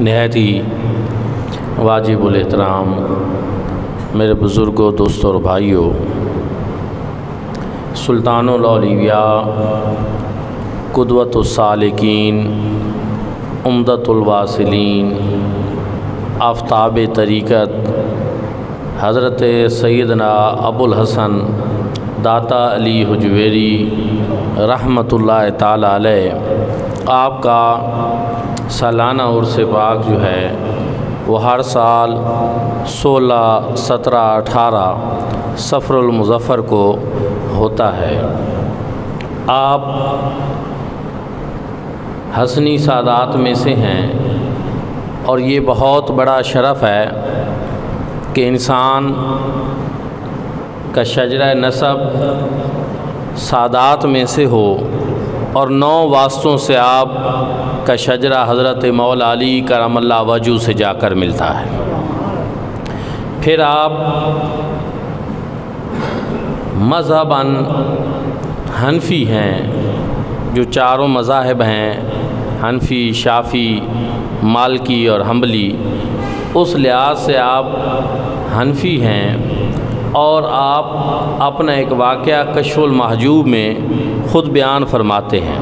نہایت ہی واجب الاحترام میرے بزرگوں، دوستوں اور بھائیوں، سلطان الاولیاء، قدوۃ السالکین، عمدۃ الواصلین، آفتاب طریقت حضرت سیدنا ابو الحسن داتا علی ہجویری رحمۃ اللہ تعالی علیہ، آپ کا سالانہ عرس پاک جو ہے وہ ہر سال 16، 17، 18 صفر المظفر کو ہوتا ہے۔ آپ حسنی سادات میں سے ہیں اور یہ بہت بڑا شرف ہے کہ انسان کا شجرہ نسب سادات میں سے ہو اور 9 واسطوں سے آپ کا شجرہ حضرت مولا علی کرم اللہ وجہہ سے جا کر ملتا ہے۔ پھر آپ مذہباً حنفی ہیں، جو چاروں مذاہب ہیں حنفی، شافعی، مالکی اور حنبلی، اس لحاظ سے آپ حنفی ہیں، اور آپ اپنا ایک واقعہ کشف المحجوب میں خود بیان فرماتے ہیں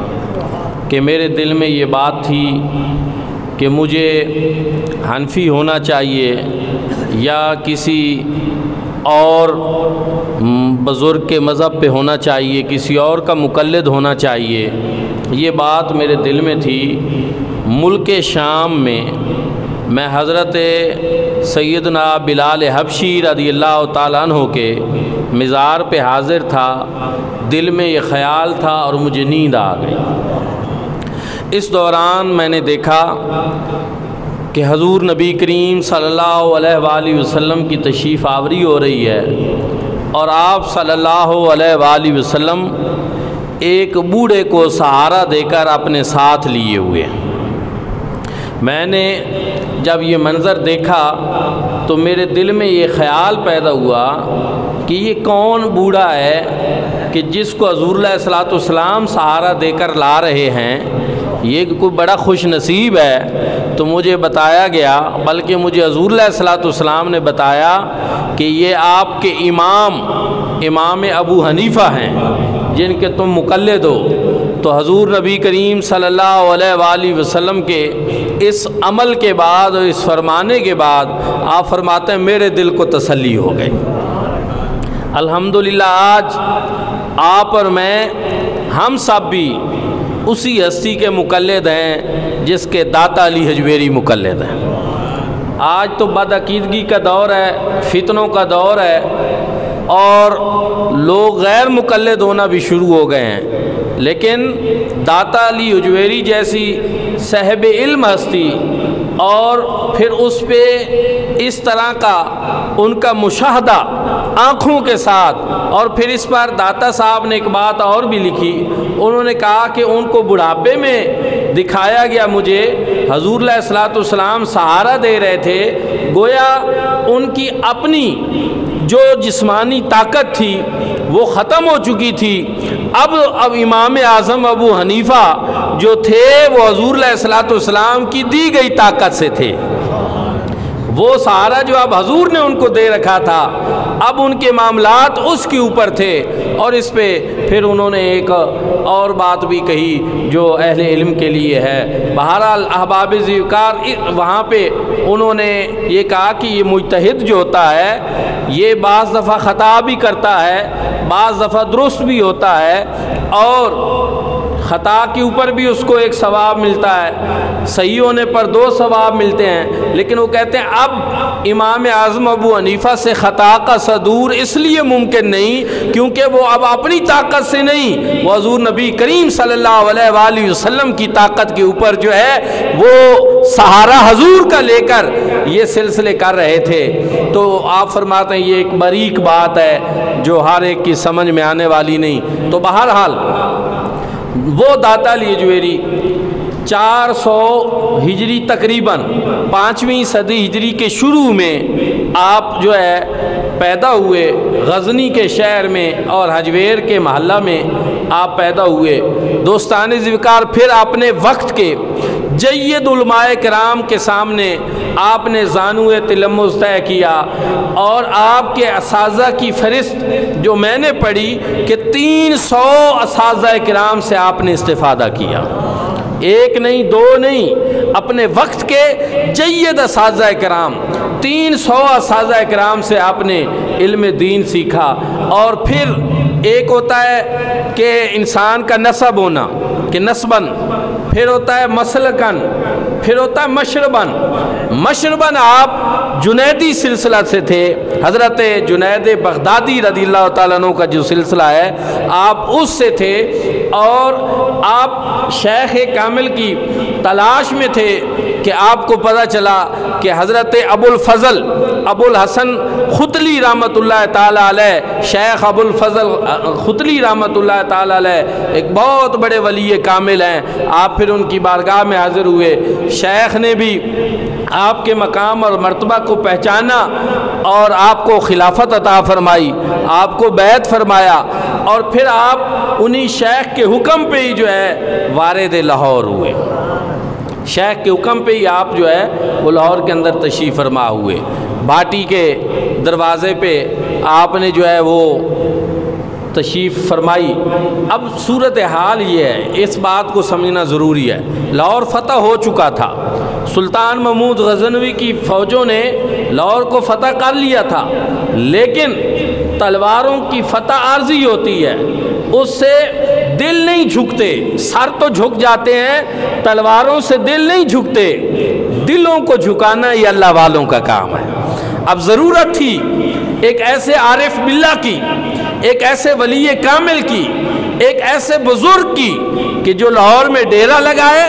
کہ میرے دل میں یہ بات تھی کہ مجھے حنفی ہونا چاہیے یا کسی اور بزرگ کے مذہب پہ ہونا چاہیے، کسی اور کا مقلد ہونا چاہیے، یہ بات میرے دل میں تھی۔ ملک شام میں حضرت سیدنا بلال حبشی رضی اللہ تعالیٰ عنہ کے مزار پہ حاضر تھا، دل میں یہ خیال تھا اور مجھے نیند آ گئی۔ اس دوران میں نے دیکھا کہ حضور نبی کریم صلی اللہ علیہ وآلہ وسلم کی تشریف آوری ہو رہی ہے، اور آپ صلی اللہ علیہ وآلہ وسلم ایک بوڑھے کو سہارا دے کر اپنے ساتھ لیے ہوئے ہیں۔ میں نے جب یہ منظر دیکھا تو میرے دل میں یہ خیال پیدا ہوا کہ یہ کون بوڑھا ہے کہ جس کو حضور علیہ الصلوۃ والسلام سہارا دے کر لا رہے ہیں، یہ کوئی بڑا خوش نصیب ہے۔ تو مجھے بتایا گیا، بلکہ مجھے حضور علیہ الصلوۃ والسلام نے بتایا کہ یہ آپ کے امام ابو حنیفہ ہیں جن کے تم مقلد ہو۔ تو حضور نبی کریم صلی اللہ علیہ وآلہ وسلم کے اس عمل کے بعد اور اس فرمانے کے بعد آپ فرماتے ہیں میرے دل کو تسلی ہو گئی۔ الحمدللہ آج آپ اور میں، ہم سب بھی اسی ہستی کے مقلد ہیں جس کے داتا علی ہجویری مقلد ہیں۔ آج تو بدعقیدگی کا دور ہے، فتنوں کا دور ہے، اور لوگ غیر مقلد ہونا بھی شروع ہو گئے ہیں، لیکن داتا علی ہجویری جیسی صاحب علم ہستی اور پھر اس پہ اس طرح کا ان کا مشاہدہ آنکھوں کے ساتھ، اور پھر اس پر داتا صاحب نے ایک بات اور بھی لکھی، انہوں نے کہا کہ ان کو بڑھاپے میں دکھایا گیا مجھے، حضور علیہ الصلوۃ والسلام سہارا دے رہے تھے، گویا ان کی اپنی جو جسمانی طاقت تھی وہ ختم ہو چکی تھی۔ اب امام اعظم ابو حنیفہ جو تھے وہ حضور علیہ الصلوۃ والسلام کی دی گئی طاقت سے تھے، وہ سہارا جو اب حضور نے ان کو دے رکھا تھا، اب ان کے معاملات اس کے اوپر تھے۔ اور اس پہ پھر انہوں نے ایک اور بات بھی کہی جو اہل علم کے لیے ہے۔ بہرحال احباب ذوقار، وہاں پہ انہوں نے یہ کہا کہ یہ مجتہد جو ہوتا ہے یہ بعض دفعہ خطا بھی کرتا ہے، بعض دفعہ درست بھی ہوتا ہے، اور خطا کے اوپر بھی اس کو ایک ثواب ملتا ہے، صحیح ہونے پر 2 ثواب ملتے ہیں۔ لیکن وہ کہتے ہیں اب امام اعظم ابو حنیفہ سے خطا کا صدور اس لیے ممکن نہیں کیونکہ وہ اب اپنی طاقت سے نہیں، وہ حضور نبی کریم صلی اللہ علیہ وآلہ وسلم کی طاقت کے اوپر جو ہے وہ سہارا حضور کا لے کر یہ سلسلے کر رہے تھے۔ تو آپ فرماتے ہیں یہ ایک باریک بات ہے جو ہر ایک کی سمجھ میں آنے والی نہیں۔ تو بہرحال وہ داتا علی ہجویری 400 ہجری تقریباً 5ویں صدی ہجری کے شروع میں آپ جو ہے پیدا ہوئے غزنی کے شہر میں اور ہجویر کے محلہ میں آپ پیدا ہوئے۔ دوستان ذوقار، پھر اپنے وقت کے جید علماء کرام کے سامنے آپ نے زانو تلمذ طے کیا، اور آپ کے اساتذہ کی فہرست جو میں نے پڑھی کہ 300 اساتذہ کرام سے آپ نے استفادہ کیا، ایک نہیں دو نہیں، اپنے وقت کے جید اساتذہ کرام 300 اساتذہ کرام سے آپ نے علم دین سیکھا۔ اور پھر ایک ہوتا ہے کہ انسان کا نسب ہونا کہ نسباً، پھر ہوتا ہے مسلکن، پھر ہوتا ہے مشرباً۔ مشرباً آپ جنیدی سلسلہ سے تھے، حضرت جنید بغدادی رضی اللہ تعالیٰ عنہ کا جو سلسلہ ہے آپ اس سے تھے، اور آپ شیخ کامل کی تلاش میں تھے کہ آپ کو پتہ چلا کہ حضرت ابو الفضل ابو الحسن ختلی رحمۃ اللہ تعالیٰ علیہ، شیخ ابو الفضل ختلی رحمۃ اللہ تعالیٰ علیہ ایک بہت بڑے ولی کامل ہیں۔ آپ پھر ان کی بارگاہ میں حاضر ہوئے، شیخ نے بھی آپ کے مقام اور مرتبہ کو پہچانا اور آپ کو خلافت عطا فرمائی، آپ کو بیعت فرمایا، اور پھر آپ انہی شیخ کے حکم پہ ہی جو ہے وارد لاہور ہوئے۔ شیخ کے حکم پہ ہی آپ جو ہے وہ لاہور کے اندر تشریف فرما ہوئے۔ بھاٹی کے دروازے پہ آپ نے جو ہے وہ تشریف فرمائی۔ اب صورتحال یہ ہے، اس بات کو سمجھنا ضروری ہے، لاہور فتح ہو چکا تھا، سلطان محمود غزنوی کی فوجوں نے لاہور کو فتح کر لیا تھا، لیکن تلواروں کی فتح عارضی ہوتی ہے، اس سے دل نہیں جھکتے، سر تو جھک جاتے ہیں، تلواروں سے دل نہیں جھکتے، دلوں کو جھکانا یہ اللہ والوں کا کام ہے۔ اب ضرورت تھی ایک ایسے عارف باللہ کی، ایک ایسے ولی کامل کی، ایک ایسے بزرگ کی کہ جو لاہور میں ڈیرہ لگائے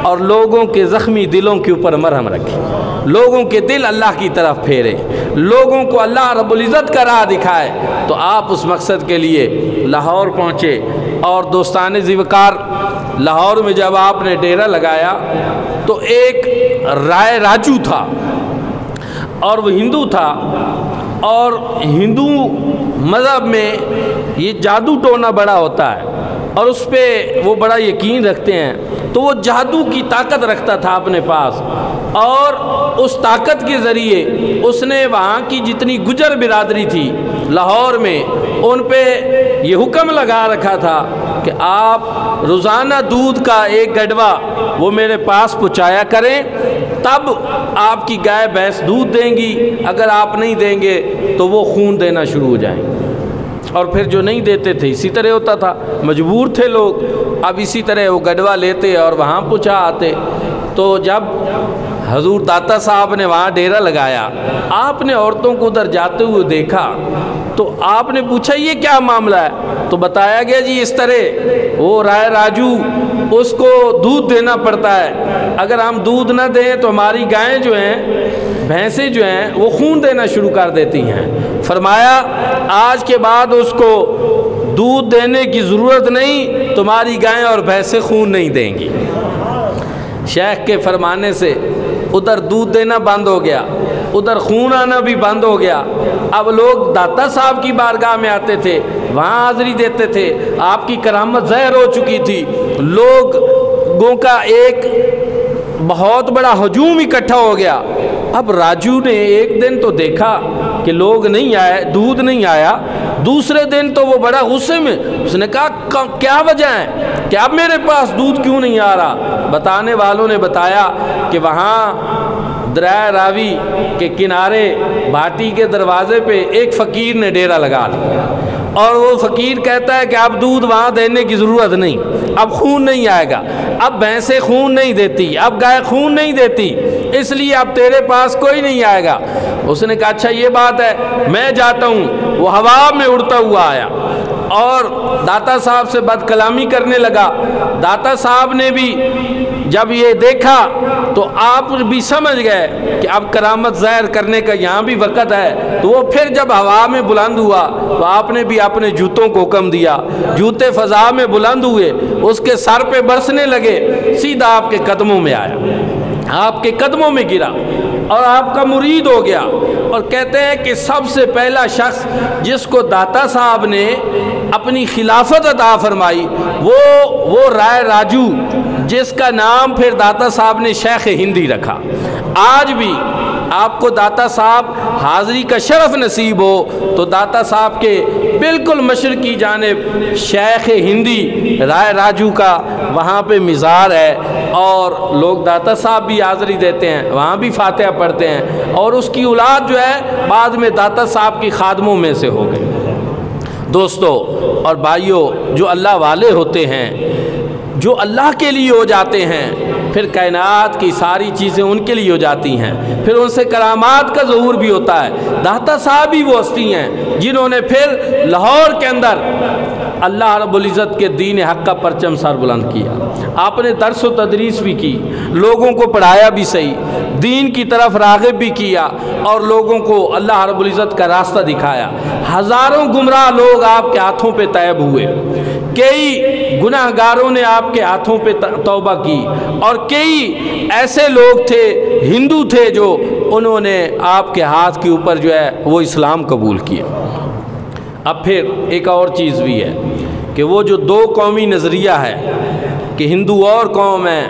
اور لوگوں کے زخمی دلوں کے اوپر مرہم رکھے، لوگوں کے دل اللہ کی طرف پھیرے، لوگوں کو اللہ رب العزت کا راہ دکھائے۔ تو آپ اس مقصد کے لیے لاہور پہنچے، اور دوستان ذیوقار لاہور میں جب آپ نے ڈیرہ لگایا تو ایک رائے راجو تھا، اور وہ ہندو تھا، اور ہندو مذہب میں یہ جادو ٹونا بڑا ہوتا ہے، اور اس پہ وہ بڑا یقین رکھتے ہیں، تو وہ جادو کی طاقت رکھتا تھا اپنے پاس، اور اس طاقت کے ذریعے اس نے وہاں کی جتنی گجر برادری تھی لاہور میں ان پہ یہ حکم لگا رکھا تھا کہ آپ روزانہ دودھ کا ایک گڈوا وہ میرے پاس پہنچایا کریں، تب آپ کی گائے بھینس دودھ دیں گی، اگر آپ نہیں دیں گے تو وہ خون دینا شروع ہو جائیں گے۔ اور پھر جو نہیں دیتے تھے اسی طرح ہوتا تھا، مجبور تھے لوگ، اب اسی طرح وہ گڈوا لیتے اور وہاں پہنچا آتے۔ تو جب حضور داتا صاحب نے وہاں ڈیرہ لگایا، آپ نے عورتوں کو ادھر جاتے ہوئے دیکھا، تو آپ نے پوچھا یہ کیا معاملہ ہے؟ تو بتایا گیا جی اس طرح وہ رائے راجو اس کو دودھ دینا پڑتا ہے، اگر ہم دودھ نہ دیں تو ہماری گائیں جو ہیں، بھینسیں جو ہیں وہ خون دینا شروع کر دیتی ہیں۔ فرمایا آج کے بعد اس کو دودھ دینے کی ضرورت نہیں، تمہاری گائیں اور بھینسیں خون نہیں دیں گی۔ شیخ کے فرمانے سے ادھر دودھ دینا بند ہو گیا، ادھر خون آنا بھی بند ہو گیا۔ اب لوگ داتا صاحب کی بارگاہ میں آتے تھے، وہاں حاضری دیتے تھے، آپ کی کرامت ظاہر ہو چکی تھی، لوگوں کا ایک بہت بڑا ہجوم اکٹھا ہو گیا۔ اب راجو نے ایک دن تو دیکھا کہ لوگ نہیں آئے، دودھ نہیں آیا، دوسرے دن تو وہ بڑا غصے میں، اس نے کہا کیا وجہ ہے کہ اب میرے پاس دودھ کیوں نہیں آ رہا؟ بتانے والوں نے بتایا کہ وہاں دریائے راوی کے کنارے بھاٹی کے دروازے پہ ایک فقیر نے ڈیرہ لگا لیا، اور وہ فقیر کہتا ہے کہ اب دودھ وہاں دینے کی ضرورت نہیں، اب خون نہیں آئے گا، اب بھینسیں خون نہیں دیتی، اب گائے خون نہیں دیتی، اس لیے اب تیرے پاس کوئی نہیں آئے گا۔ اس نے کہا اچھا یہ بات ہے، میں جاتا ہوں۔ وہ ہوا میں اڑتا ہوا آیا اور داتا صاحب سے بد کلامی کرنے لگا۔ داتا صاحب نے بھی جب یہ دیکھا تو آپ بھی سمجھ گئے کہ اب کرامت ظاہر کرنے کا یہاں بھی وقت ہے، تو وہ پھر جب ہوا میں بلند ہوا تو آپ نے بھی اپنے جوتوں کو حکم دیا، جوتے فضا میں بلند ہوئے، اس کے سر پہ برسنے لگے، سیدھا آپ کے قدموں میں آیا، آپ کے قدموں میں گرا اور آپ کا مرید ہو گیا۔ اور کہتے ہیں کہ سب سے پہلا شخص جس کو داتا صاحب نے اپنی خلافت عطا فرمائی، وہ رائے راجو جس کا نام پھر داتا صاحب نے شیخ ہندی رکھا۔ آج بھی آپ کو داتا صاحب حاضری کا شرف نصیب ہو تو داتا صاحب کے بالکل مشرقی جانب شیخ ہندی رائے راجو کا وہاں پہ مزار ہے، اور لوگ داتا صاحب بھی حاضری دیتے ہیں، وہاں بھی فاتحہ پڑھتے ہیں، اور اس کی اولاد جو ہے بعد میں داتا صاحب کی خادموں میں سے ہو گئی۔ دوستو اور بھائیوں، جو اللہ والے ہوتے ہیں، جو اللہ کے لیے ہو جاتے ہیں، پھر کائنات کی ساری چیزیں ان کے لیے ہو جاتی ہیں، پھر ان سے کرامات کا ظہور بھی ہوتا ہے۔ داتا صاحب ہی وہ ہستی ہیں جنہوں نے پھر لاہور کے اندر اللہ رب العزت کے دین حق کا پرچم سر بلند کیا۔ آپ نے درس و تدریس بھی کی، لوگوں کو پڑھایا بھی صحیح، دین کی طرف راغب بھی کیا، اور لوگوں کو اللہ رب العزت کا راستہ دکھایا۔ ہزاروں گمراہ لوگ آپ کے ہاتھوں پہ طیب ہوئے، کئی گناہ گاروں نے آپ کے ہاتھوں پہ توبہ کی، اور کئی ایسے لوگ تھے، ہندو تھے، جو انہوں نے آپ کے ہاتھ کے اوپر جو ہے وہ اسلام قبول کیا۔ اب پھر ایک اور چیز بھی ہے کہ وہ جو دو قومی نظریہ ہے کہ ہندو اور قوم ہے،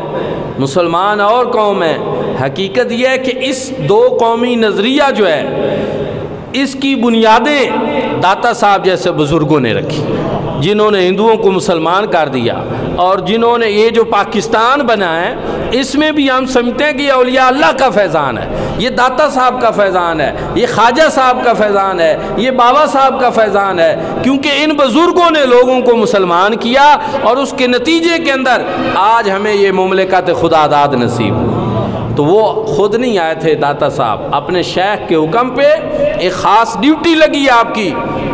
مسلمان اور قوم ہے، حقیقت یہ ہے کہ اس دو قومی نظریہ جو ہے اس کی بنیادیں داتا صاحب جیسے بزرگوں نے رکھی، جنہوں نے ہندوؤں کو مسلمان کر دیا، اور جنہوں نے یہ جو پاکستان بنا ہے اس میں بھی ہم سمجھتے ہیں کہ یہ اولیاء اللہ کا فیضان ہے، یہ داتا صاحب کا فیضان ہے، یہ خواجہ صاحب کا فیضان ہے، یہ بابا صاحب کا فیضان ہے، کیونکہ ان بزرگوں نے لوگوں کو مسلمان کیا، اور اس کے نتیجے کے اندر آج ہمیں یہ مملکت خدا داد نصیب ہوئی۔ تو وہ خود نہیں آئے تھے داتا صاحب، اپنے شیخ کے حکم پہ ایک خاص ڈیوٹی لگی آپ کی،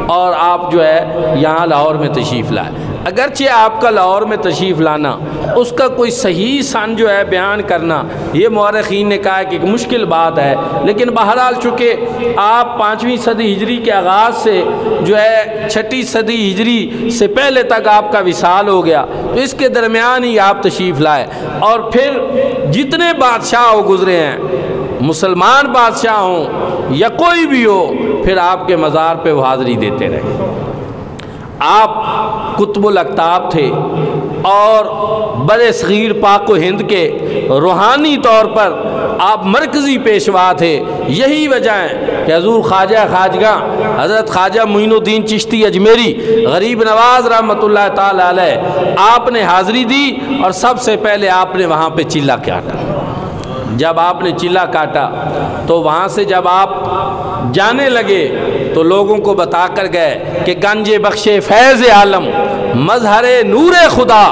اور آپ جو ہے یہاں لاہور میں تشریف لائے۔ اگرچہ آپ کا لاہور میں تشریف لانا، اس کا کوئی صحیح سن جو ہے بیان کرنا، یہ مورخین نے کہا کہ ایک مشکل بات ہے، لیکن بہرحال چونکہ آپ 5ویں صدی ہجری کے آغاز سے جو ہے 6ٹھی صدی ہجری سے پہلے تک آپ کا وصال ہو گیا، تو اس کے درمیان ہی آپ تشریف لائے، اور پھر جتنے بادشاہ ہو گزرے ہیں، مسلمان بادشاہ ہوں یا کوئی بھی ہو، پھر آپ کے مزار پہ وہ حاضری دیتے رہے۔ آپ قطب الاقطاب تھے، اور برِ صغیر پاک و ہند کے روحانی طور پر آپ مرکزی پیشوا تھے۔ یہی وجہ ہے کہ حضور خواجہ خواجگاں حضرت خواجہ معین الدین چشتی اجمیری غریب نواز رحمۃ اللہ تعالی علیہ، آپ نے حاضری دی، اور سب سے پہلے آپ نے وہاں پہ چلہ کاٹا۔ جب آپ نے چلہ کاٹا تو وہاں سے جب آپ جانے لگے تو لوگوں کو بتا کر گئے کہ گنج بخش فیض عالم، مظہر نور خدا،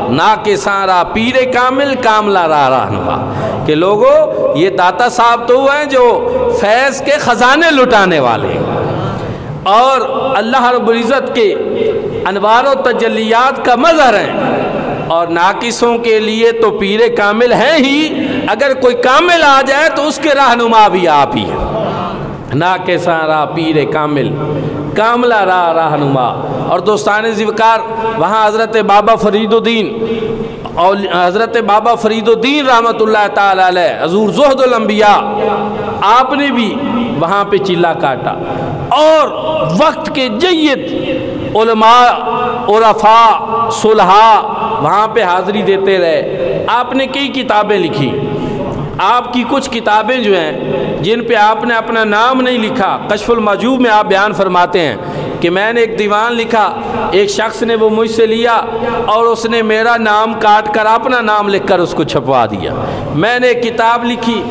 نا کے سارا پیر کامل کاملہ را رہنما، کہ لوگوں یہ داتا صاحب تو ہیں جو فیض کے خزانے لٹانے والے ہیں، اور اللہ رب العزت کے انوار و تجلیات کا مظہر ہیں، اور ناقصوں کے لیے تو پیر کامل ہیں ہی، اگر کوئی کامل آ جائے تو اس کے رہنما بھی آپ ہی ہیں۔ نا کے سارا پیر کامل کاملہ را رہنما۔ اور دوستان ذوقار، وہاں حضرت بابا فرید الدین اور حضرت بابا فرید الدین رحمۃ اللہ تعالی علیہ، حضور زہد الانبیاء، آپ نے بھی وہاں پہ چلہ کاٹا، اور وقت کے جید علماء، عرفاء، صلحاء وہاں پہ حاضری دیتے رہے۔ آپ نے کئی کتابیں لکھی، آپ کی کچھ کتابیں جو ہیں جن پہ آپ نے اپنا نام نہیں لکھا، کشف المحجوب میں آپ بیان فرماتے ہیں کہ میں نے ایک دیوان لکھا، ایک شخص نے وہ مجھ سے لیا اور اس نے میرا نام کاٹ کر اپنا نام لکھ کر اس کو چھپوا دیا۔ میں نے ایک کتاب لکھی،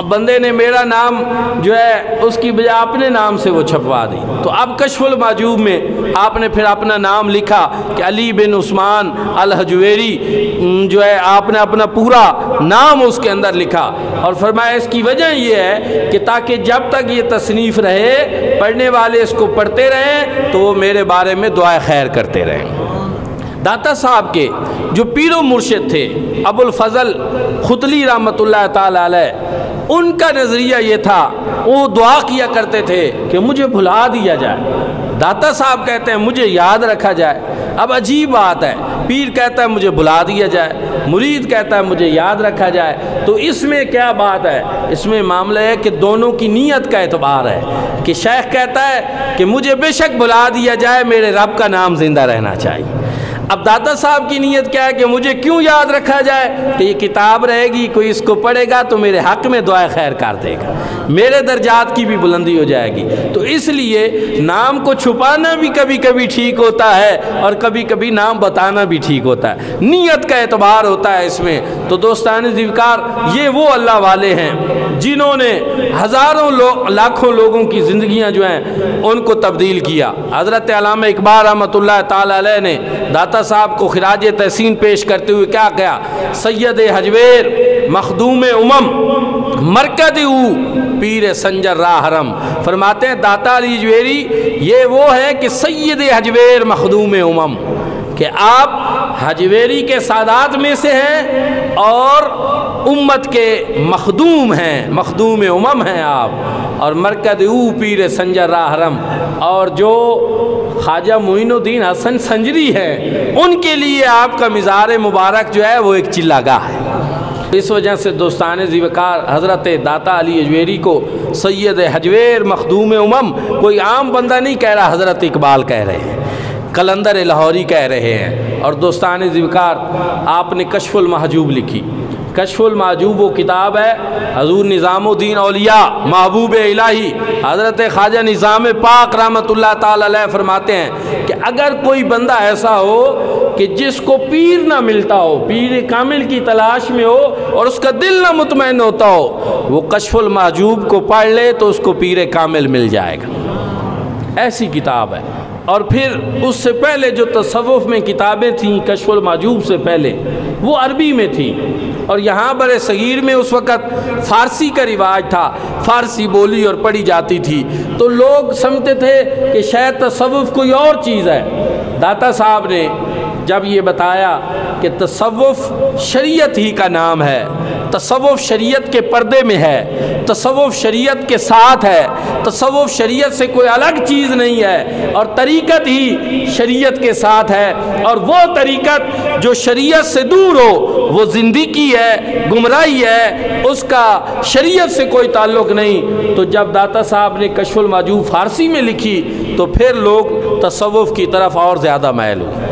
بندے نے میرا نام جو ہے اس کی بجائے اپنے نام سے وہ چھپوا دی۔ تو اب کشف المحجوب میں آپ نے پھر اپنا نام لکھا کہ علی بن عثمان الہجویری، جو ہے آپ نے اپنا پورا نام اس کے اندر لکھا، اور فرمایا اس کی وجہ یہ ہے کہ تاکہ جب تک یہ تصنیف رہے، پڑھنے والے اس کو پڑھتے رہیں تو وہ میرے بارے میں دعائے خیر کرتے رہیں۔ داتا صاحب کے جو پیر و مرشد تھے ابو الفضل خطلی رحمۃ اللہ تعالی علیہ، ان کا نظریہ یہ تھا، وہ دعا کیا کرتے تھے کہ مجھے بھلا دیا جائے۔ داتا صاحب کہتے ہیں مجھے یاد رکھا جائے۔ اب عجیب بات ہے، پیر کہتا ہے مجھے بلا دیا جائے، مرید کہتا ہے مجھے یاد رکھا جائے، تو اس میں کیا بات ہے؟ اس میں معاملہ ہے کہ دونوں کی نیت کا اعتبار ہے، کہ شیخ کہتا ہے کہ مجھے بے شک بلا دیا جائے، میرے رب کا نام زندہ رہنا چاہیے۔ اب داتا صاحب کی نیت کیا ہے کہ مجھے کیوں یاد رکھا جائے کہ یہ کتاب رہے گی، کوئی اس کو پڑھے گا تو میرے حق میں دعائے خیر کر دے گا، میرے درجات کی بھی بلندی ہو جائے گی۔ تو اس لیے نام کو چھپانا بھی کبھی کبھی ٹھیک ہوتا ہے اور کبھی کبھی نام بتانا بھی ٹھیک ہوتا ہے، نیت کا اعتبار ہوتا ہے اس میں۔ تو دوستان ذوالفقار، یہ وہ اللہ والے ہیں جنہوں نے ہزاروں لاکھوں لوگوں کی زندگیاں جو ہیں ان کو تبدیل کیا۔ حضرت علامہ اقبال رحمۃ اللہ تعالی علیہ نے داتا صاحب کو خراج تحسین پیش کرتے ہوئے کیا کہا؟ سید ہجویر مخدوم امم مرکد پیر سنجر راہ حرم۔ فرماتے ہیں داتا علی ہجویری یہ وہ ہے کہ سید ہجویر مخدوم امم، کہ آپ ہجویری کے سادات میں سے ہیں اور امت کے مخدوم ہیں، مخدوم امم ہیں آپ، اور مرکد پیر سنجر راہ حرم، اور جو خواجہ معین الدین حسن سنجری ہے ان کے لیے آپ کا مزار مبارک جو ہے وہ ایک چلہ گاہ ہے۔ اس وجہ سے دوستان ذوالفقار حضرت داتا علی ہجویری کو سید ہجویر مخدوم امم کوئی عام بندہ نہیں کہہ رہا، حضرت اقبال کہہ رہے ہیں، قلندر لاہوری کہہ رہے ہیں۔ اور دوستان ذوالفقار، آپ نے کشف المحجوب لکھی۔ کشف المحجوب وہ کتاب ہے حضور نظام الدین اولیاء محبوب الہی حضرت خواجہ نظام پاک رحمۃ اللہ تعالی علیہ فرماتے ہیں کہ اگر کوئی بندہ ایسا ہو کہ جس کو پیر نہ ملتا ہو، پیر کامل کی تلاش میں ہو اور اس کا دل نہ مطمئن ہوتا ہو، وہ کشف المحجوب کو پڑھ لے تو اس کو پیر کامل مل جائے گا۔ ایسی کتاب ہے۔ اور پھر اس سے پہلے جو تصوف میں کتابیں تھیں کشف المحجوب سے پہلے، وہ عربی میں تھیں، اور یہاں بر صغیر میں اس وقت فارسی کا رواج تھا، فارسی بولی اور پڑھی جاتی تھی، تو لوگ سمجھتے تھے کہ شاید تصوف کوئی اور چیز ہے۔ داتا صاحب نے جب یہ بتایا کہ تصوف شریعت ہی کا نام ہے، تصوف شریعت کے پردے میں ہے، تصوف شریعت کے ساتھ ہے، تصوف شریعت سے کوئی الگ چیز نہیں ہے، اور طریقت ہی شریعت کے ساتھ ہے، اور وہ طریقت جو شریعت سے دور ہو وہ زندگی ہے، گمراہی ہے، اس کا شریعت سے کوئی تعلق نہیں۔ تو جب داتا صاحب نے کشف المحجوب فارسی میں لکھی تو پھر لوگ تصوف کی طرف اور زیادہ مائل ہوئے۔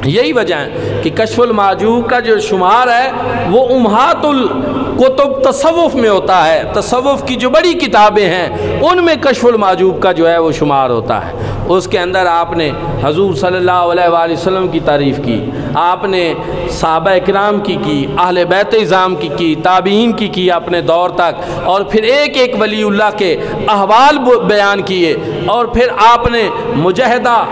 یہی وجہ ہے کہ کشف المحجوب کا جو شمار ہے وہ امہات الکتب تصوف میں ہوتا ہے، تصوف کی جو بڑی کتابیں ہیں ان میں کشف المحجوب کا جو ہے وہ شمار ہوتا ہے۔ اس کے اندر آپ نے حضور صلی اللہ علیہ وآلہ وسلم کی تعریف کی، آپ نے صحابہ اکرام کی اہل بیت اعظام کی تابعین کی اپنے دور تک، اور پھر ایک ایک ولی اللہ کے احوال بیان کیے، اور پھر آپ نے مجاہدہ،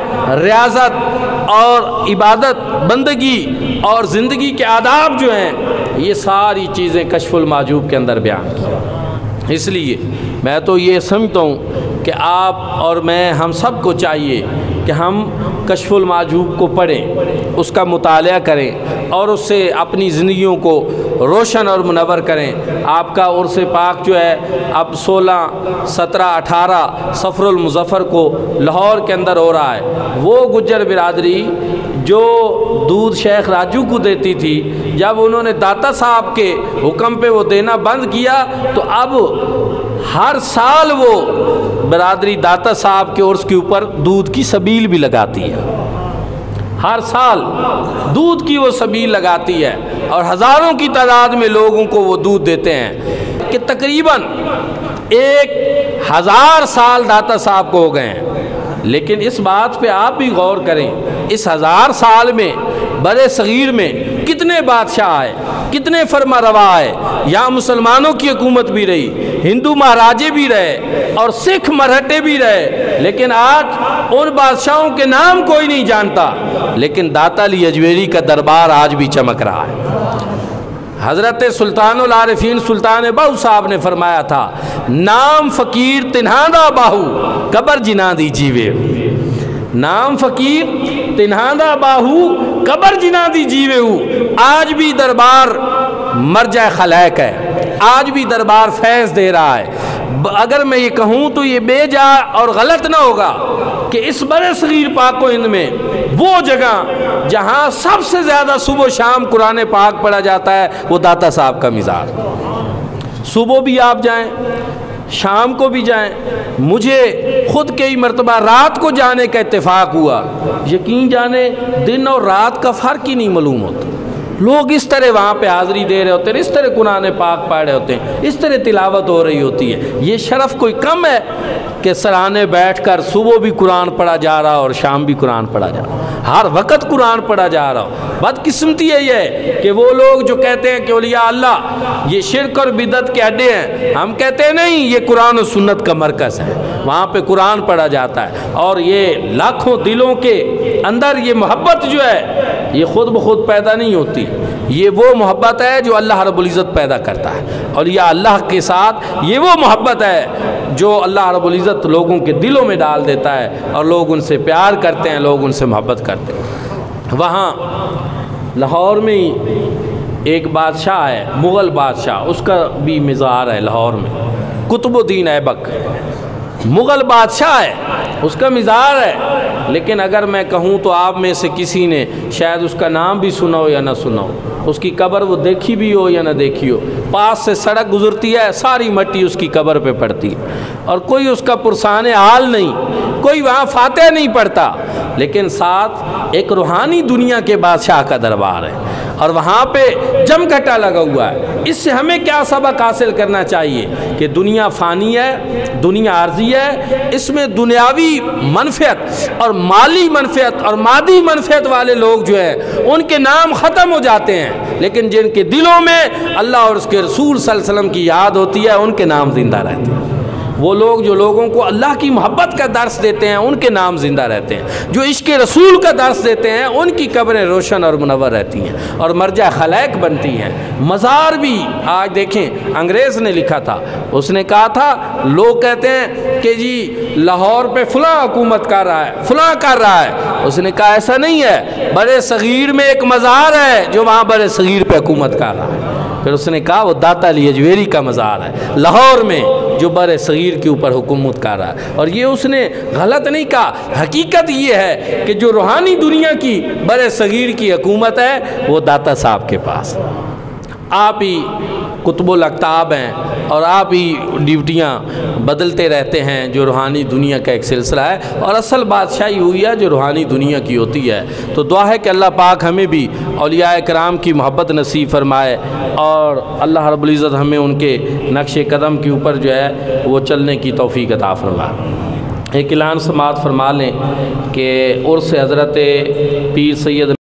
ریاضت اور عبادت، بندگی اور زندگی کے آداب جو ہیں یہ ساری چیزیں کشف المحجوب کے اندر بیان کی۔ اس لیے میں تو یہ سمجھتا ہوں کہ آپ اور میں، ہم سب کو چاہیے کہ ہم کشف المحجوب کو پڑھیں، اس کا مطالعہ کریں اور اس سے اپنی زندگیوں کو روشن اور منور کریں۔ آپ کا عرس پاک جو ہے اب 16، 17، 18 صفر المظفر کو لاہور کے اندر ہو رہا ہے۔ وہ گجر برادری جو دودھ شیخ راجو کو دیتی تھی، جب انہوں نے داتا صاحب کے حکم پہ وہ دینا بند کیا تو اب ہر سال وہ برادری داتا صاحب کے عرس کے اوپر دودھ کی سبیل بھی لگاتی ہے، ہر سال دودھ کی وہ سبیل لگاتی ہے، اور ہزاروں کی تعداد میں لوگوں کو وہ دودھ دیتے ہیں، کہ تقریباً 1000 سال داتا صاحب کو ہو گئے ہیں۔ لیکن اس بات پہ آپ بھی غور کریں، اس 1000 سال میں برے صغیر میں کتنے بادشاہ آئے، کتنے فرما روا آئے، یہاں مسلمانوں کی حکومت بھی رہی، ہندو مہاراجے بھی رہے اور سکھ مرہٹے بھی رہے، لیکن آج ان بادشاہوں کے نام کوئی نہیں جانتا، لیکن داتا علی ہجویری کا دربار آج بھی چمک رہا ہے۔ حضرت سلطان العارفین سلطان باہو صاحب نے فرمایا تھا، نام فقیر تنہادا باہو قبر جنا دی جیوے، نام فقیر تنہادا باہو قبر جنا دی جیوے ہو۔ آج بھی دربار مرجع خلائق ہے، آج بھی دربار فیض دے رہا ہے۔ اگر میں یہ کہوں تو یہ بے جا اور غلط نہ ہوگا کہ اس برِ صغیر پاک و ہند میں وہ جگہ جہاں سب سے زیادہ صبح و شام قرآن پاک پڑھا جاتا ہے وہ داتا صاحب کا مزار۔ صبح بھی آپ جائیں، شام کو بھی جائیں، مجھے خود کئی مرتبہ رات کو جانے کا اتفاق ہوا، یقین جانے دن اور رات کا فرق ہی نہیں معلوم ہوتا۔ لوگ اس طرح وہاں پہ حاضری دے رہے ہوتے ہیں، اس طرح قرآن پاک پڑھ رہے ہوتے ہیں، اس طرح تلاوت ہو رہی ہوتی ہے۔ یہ شرف کوئی کم ہے کہ سرانے بیٹھ کر صبح بھی قرآن پڑھا جا رہا اور شام بھی قرآن پڑھا جا رہا، ہر وقت قرآن پڑھا جا رہا ہو۔ بدقسمتی ہے یہ کہ وہ لوگ جو کہتے ہیں کہ اولیاء اللہ یہ شرک اور بدعت کے اڈے ہیں، ہم کہتے ہیں نہیں، یہ قرآن و سنت کا مرکز ہے، وہاں پہ قرآن پڑھا جاتا ہے۔ اور یہ لاکھوں دلوں کے اندر یہ محبت جو ہے یہ خود بخود پیدا نہیں ہوتی، یہ وہ محبت ہے جو اللہ رب العزت پیدا کرتا ہے۔ اور یہ اللہ کے ساتھ یہ وہ محبت ہے جو اللہ رب العزت لوگوں کے دلوں میں ڈال دیتا ہے، اور لوگ ان سے پیار کرتے ہیں، لوگ ان سے محبت کرتے ہیں۔ وہاں لاہور میں ہی ایک بادشاہ ہے، مغل بادشاہ، اس کا بھی مزار ہے لاہور میں، قطب الدین ایبک، مغل بادشاہ ہے، اس کا مزار ہے۔ لیکن اگر میں کہوں تو آپ میں سے کسی نے شاید اس کا نام بھی سنا ہو یا نہ سنا ہو، اس کی قبر وہ دیکھی بھی ہو یا نہ دیکھی ہو، پاس سے سڑک گزرتی ہے، ساری مٹی اس کی قبر پہ پڑتی ہے، اور کوئی اس کا پرسان حال نہیں، کوئی وہاں فاتح نہیں پڑھتا، لیکن ساتھ ایک روحانی دنیا کے بادشاہ کا دربار ہے، اور وہاں پہ جم گھٹا لگا ہوا ہے۔ اس سے ہمیں کیا سبق حاصل کرنا چاہیے کہ دنیا فانی ہے، دنیا عارضی ہے، اس میں دنیاوی منفعت اور مالی منفعت اور مادی منفعت والے لوگ جو ہیں ان کے نام ختم ہو جاتے ہیں، لیکن جن کے دلوں میں اللہ اور اس کے رسول صلی اللہ علیہ وسلم کی یاد ہوتی ہے ان کے نام زندہ رہتے ہیں۔ وہ لوگ جو لوگوں کو اللہ کی محبت کا درس دیتے ہیں ان کے نام زندہ رہتے ہیں، جو عشق رسول کا درس دیتے ہیں ان کی قبریں روشن اور منور رہتی ہیں اور مرجع خلائق بنتی ہیں۔ مزار بھی آج دیکھیں، انگریز نے لکھا تھا، اس نے کہا تھا لوگ کہتے ہیں کہ جی لاہور پہ فلاں حکومت کر رہا ہے، فلاں کر رہا ہے، اس نے کہا ایسا نہیں ہے، برِ صغیر میں ایک مزار ہے جو وہاں برِ صغیر پہ حکومت کر رہا ہے۔ پھر اس نے کہا وہ داتا ہجویری کا مزار ہے لاہور میں جو برِ صغیر کے اوپر حکومت کر رہا ہے۔ اور یہ اس نے غلط نہیں کہا، حقیقت یہ ہے کہ جو روحانی دنیا کی برِ صغیر کی حکومت ہے وہ داتا صاحب کے پاس، آپ ہی قطب الاقطاب ہیں اور آپ ہی ڈیوٹیاں بدلتے رہتے ہیں، جو روحانی دنیا کا ایک سلسلہ ہے، اور اصل بادشاہی ہوئی ہے جو روحانی دنیا کی ہوتی ہے۔ تو دعا ہے کہ اللہ پاک ہمیں بھی اولیاء کرام کی محبت نصیب فرمائے، اور اللہ رب العزت ہمیں ان کے نقش قدم کے اوپر جو ہے وہ چلنے کی توفیق عطا فرمائے۔ ایک اعلان سماعت فرما لیں کہ عرس حضرت پیر سید